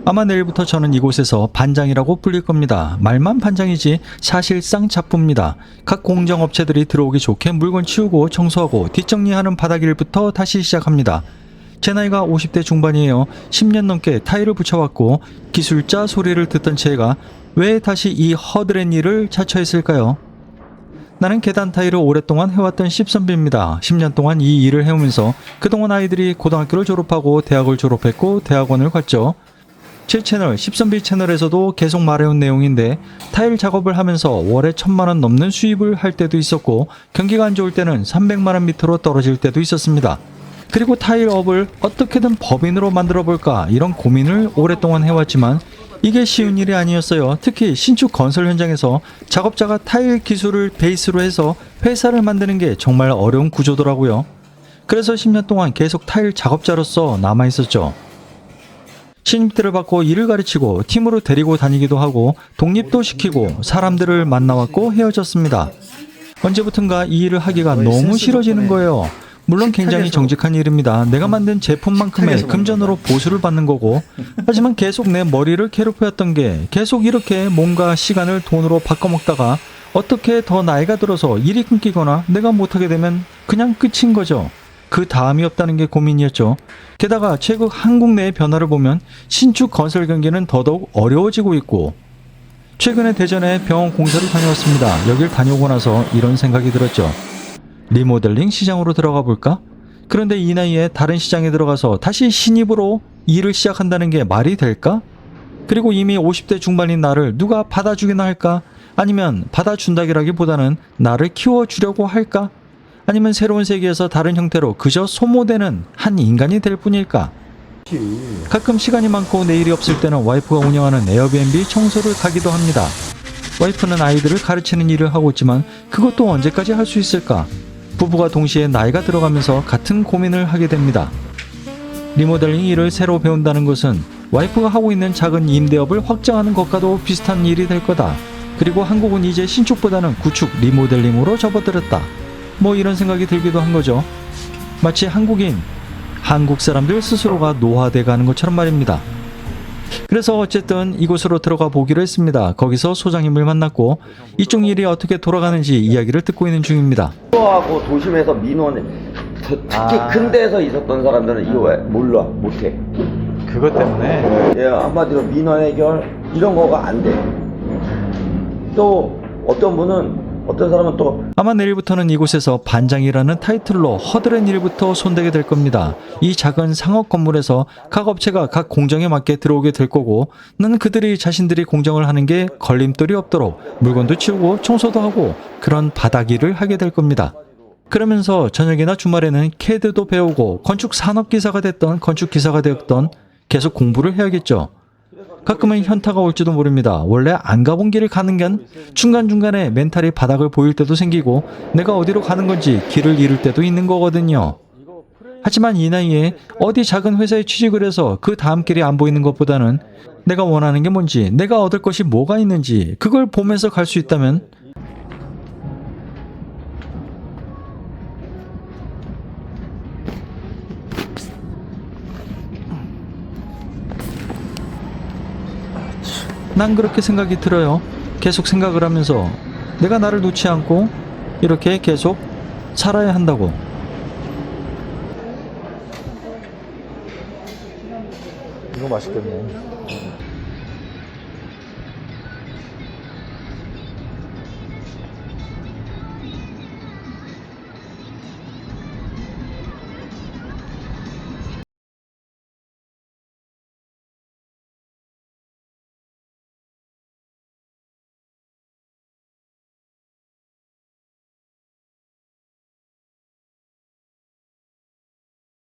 아마 내일부터 저는 이곳에서 반장이라고 불릴 겁니다. 말만 반장이지 사실상 잡부입니다. 각 공정업체들이 들어오기 좋게 물건 치우고 청소하고 뒷정리하는 바닥일부터 다시 시작합니다. 제 나이가 50대 중반이에요. 10년 넘게 타일을 붙여왔고 기술자 소리를 듣던 제가 왜 다시 이 허드렛 일을 자처했을까요? 나는 계단 타일을 오랫동안 해왔던 씹선비입니다. 10년 동안 이 일을 해오면서 그동안 아이들이 고등학교를 졸업하고 대학을 졸업했고 대학원을 갔죠. 제 채널 씹선비 채널에서도 계속 말해온 내용인데 타일 작업을 하면서 월에 1000만원 넘는 수입을 할 때도 있었고 경기가 안 좋을 때는 300만원 밑으로 떨어질 때도 있었습니다. 그리고 타일업을 어떻게든 법인으로 만들어 볼까 이런 고민을 오랫동안 해왔지만 이게 쉬운 일이 아니었어요. 특히 신축 건설 현장에서 작업자가 타일 기술을 베이스로 해서 회사를 만드는 게 정말 어려운 구조더라고요. 그래서 10년 동안 계속 타일 작업자로서 남아있었죠. 신입들을 받고 일을 가르치고 팀으로 데리고 다니기도 하고 독립도 시키고 사람들을 만나왔고 헤어졌습니다. 언제부턴가 이 일을 하기가 너무 싫어지는 거예요. 물론 굉장히 정직한 일입니다. 내가 만든 제품만큼의 금전으로 보수를 받는 거고 하지만 계속 내 머리를 괴롭혀왔던 게 계속 이렇게 몸과 시간을 돈으로 바꿔먹다가 어떻게 더 나이가 들어서 일이 끊기거나 내가 못하게 되면 그냥 끝인 거죠. 그 다음이 없다는 게 고민이었죠. 게다가 최근 한국 내의 변화를 보면 신축 건설 경기는 더더욱 어려워지고 있고 최근에 대전에 병원 공사를 다녀왔습니다. 여길 다녀오고 나서 이런 생각이 들었죠. 리모델링 시장으로 들어가 볼까? 그런데 이 나이에 다른 시장에 들어가서 다시 신입으로 일을 시작한다는 게 말이 될까? 그리고 이미 50대 중반인 나를 누가 받아주기나 할까? 아니면 받아준다기라기보다는 나를 키워주려고 할까? 아니면 새로운 세계에서 다른 형태로 그저 소모되는 한 인간이 될 뿐일까? 가끔 시간이 많고 내일이 없을 때는 와이프가 운영하는 에어비앤비 청소를 가기도 합니다. 와이프는 아이들을 가르치는 일을 하고 있지만 그것도 언제까지 할 수 있을까? 부부가 동시에 나이가 들어가면서 같은 고민을 하게 됩니다. 리모델링 일을 새로 배운다는 것은 와이프가 하고 있는 작은 임대업을 확장하는 것과도 비슷한 일이 될 거다. 그리고 한국은 이제 신축보다는 구축, 리모델링으로 접어들었다. 뭐 이런 생각이 들기도 한 거죠. 마치 한국 사람들 스스로가 노화돼 가는 것처럼 말입니다. 그래서 어쨌든 이곳으로 들어가 보기로 했습니다. 거기서 소장님을 만났고 이쪽 일이 어떻게 돌아가는지 이야기를 듣고 있는 중입니다. 하고 도심에서 민원 특히 큰 데서 있었던 사람들은 이거 왜 몰라 못해. 그것 때문에 예, 한마디로 민원 해결 이런 거가 안 돼. 또 어떤 사람은 또 아마 내일부터는 이곳에서 반장이라는 타이틀로 허드렛 일부터 손대게 될 겁니다. 이 작은 상업 건물에서 각 업체가 각 공정에 맞게 들어오게 될 거고 나는 그들이 자신들이 공정을 하는 게 걸림돌이 없도록 물건도 치우고 청소도 하고 그런 바닥 일을 하게 될 겁니다. 그러면서 저녁이나 주말에는 CAD도 배우고 건축 산업기사가 됐던 건축기사가 되었던 계속 공부를 해야겠죠. 가끔은 현타가 올지도 모릅니다. 원래 안 가본 길을 가는 건 중간중간에 멘탈이 바닥을 보일 때도 생기고 내가 어디로 가는 건지 길을 잃을 때도 있는 거거든요. 하지만 이 나이에 어디 작은 회사에 취직을 해서 그 다음 길이 안 보이는 것보다는 내가 원하는 게 뭔지 내가 얻을 것이 뭐가 있는지 그걸 보면서 갈 수 있다면 난 그렇게 생각이 들어요. 계속 생각을 하면서 내가 나를 놓지 않고 이렇게 계속 살아야 한다고. 이거 맛있겠네.